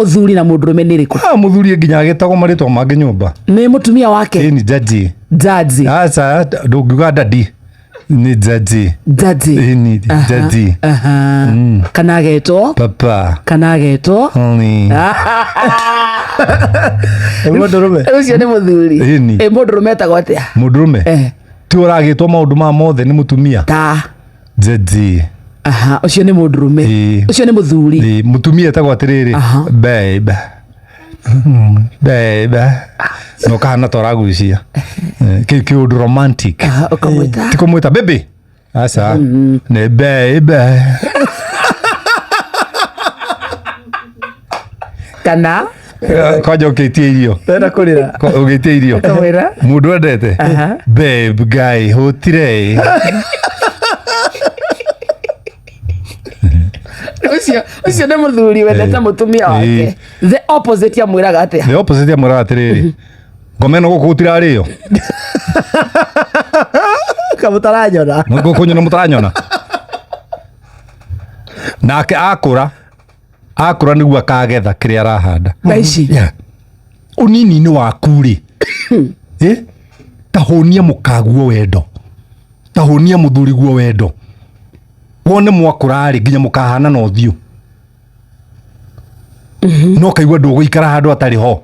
muthuri na mundurume niriku? Muthuri nginya agitagwo maritwa mange nyumba. Ni mutumia wake? Ni jaji. Jaji. Asa ndugiuga dadi. Ni jaji. Jaji. Ni jaji. Kana agetwo? Papa. Kana agetwo? Ni. Mundurume. Ucio ni muthuri. Mundurume etagwo atia? Mundurume. Ti uragitwo maundu ma mothe ni mutumia. Ta. Jaji. Ucio ni mundurume. Ucio ni muthuri. Mutumia etagwo atiriri. Babe. Babe. No kana toragucia. Kiundu romantic. Ukamwita? Tikumwita baby. Asa. Ne babe. Kana? Kwaja ukitia irio. Tena kurira. Ukitia irio. Ukamwira? Mundu endete. Babe guy hotire. Ucio ni muthuri wendete mutumia wake. The opposite ya mwiraga atia? The opposite ya mwiraga atiriri. Ngomeno guku gutirario. Kamutaranyona. Kunyona mutaranyona. Nake akura niguo akagetha kiria arahanda. Naici. Unini ni waku ri. Tahonia mukaguo wendo. Tahonia muthuri guo wendo. Wone mwakura ri nginya mukahana no thiu. No kaigua ndugu ikara handu atari ho.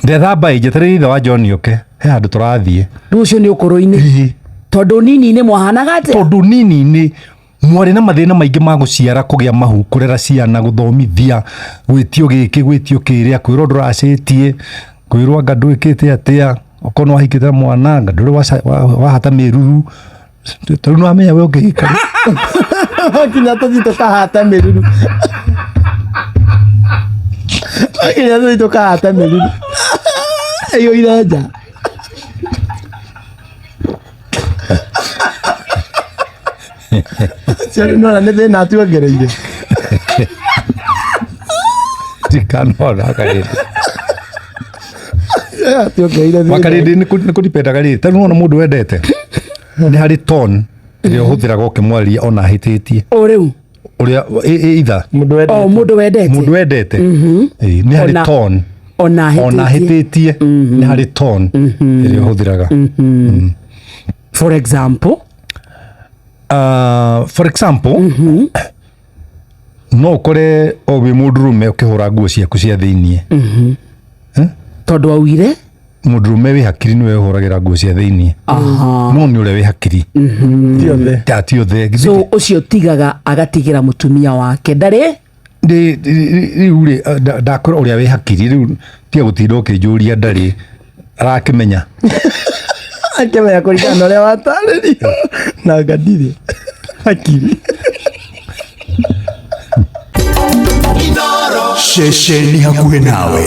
Ndethamba injetereri ithe wa John Oke. He handu turathie. Rucio ni ukuru-ini. Tondu nini ni mwahanaga atia? Tondu nini ni mwari na mathina maingi ma guciara kugia mahu kurera ciana guthomithia gwitio giki gwitio kiria kwirwo nduracitie kwirwo anga ndwikite atia okono wahikite mwana anga nduri wahata miruru turu no amenya we ungihika kinya tuthito kahata miruru kinya tuthito kahata miruru ayo iraja Seri no na thina atuongereire. Tikanora kare. Atuongereire. Makarindi ni kudipenda kare. Tanu no mundu wendete. Ni hari tone rio huthiraga ukimwaria ona hititie. O riu. Uria itha. Mundu wendete. Mundu wendete. Ni hari tone. Ona hititie. Ni hari tone rio huthiraga. For example, no kore obi mundurume ukihura nguo ciaku cia thiini tondu awire mundurume wi hakiri niwe uhuragira nguo cia thiini no ni ure wi hakiri ti othe so ucio tigaga agatigira mutumia wake ndari riu ri ndakora uria wi hakiri riu tia gutinda ukinjuria ndari arakimenya akimenya kuringana na uria wataririo na ngadire hakiri Shesheni hakuhe nawe.